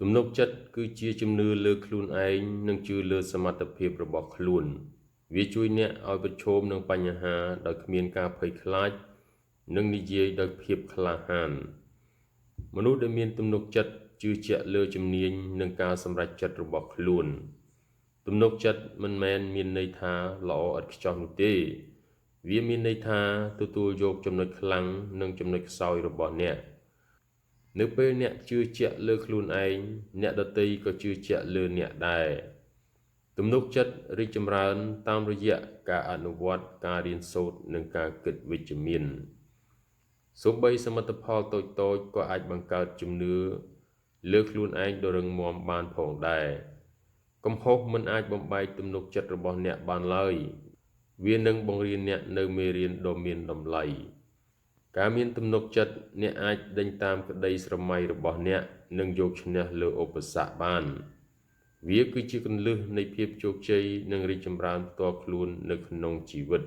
ទំនុកចិត្តគឺជាជំនឿលើខ្លួនឯងនិងជឿលើសមត្ថភាពរបស់ខ្លួនវាជួយអ្នកឲ្យប្រឈមនឹងបញ្ហាដោយគ្មានការភ័យខ្លាចនិងនិយាយដោយភាពក្លាហានមនុស្សដែលមានទំនុកចិត្តជឿជាក់លើជំនាញនិងការសម្រេចចិត្តរបស់ខ្លួនទំនុកចិត្តមិនមែនមានន័យថាល្អឥតខ្ចោះនោះទេវាមានន័យថាទទួលយកចំណុចខ្លាំងនិងចំណុចខ្សោយរបស់អ្នកនៅពេលអ្នកជឿជាក់លើខ្លួនឯងអ្នកដទៃក៏ជឿជាក់លើអ្នកដែរទំនុកចិត្តរីកចម្រើនតាមរយៈការអនុវត្តការរៀនសូត្រនិងការគិតវិជ្ជមានសូម្បីសមិទ្ធផលតូចៗក៏អាចបង្កើតជំនឿលើខ្លួនឯងដ៏រឹងមាំបានផងដែរកំហុសមិនអាចបំបែកទំនុកចិត្តរបស់អ្នកបានឡើយវានឹងបង្រៀនអ្នកនៅមេរៀនដ៏មានតម្លៃការមានទំនុកចិត្តអ្នកអាចដេញតាមក្តីស្រមៃរបស់អ្នកនិងយកឈ្នះលើឧបសគ្គបានវាគឺជាគន្លឹះនៃភាពជោគជ័យនិងរីកចម្រើនផ្ទាល់ខ្លួននៅក្នុងជីវិត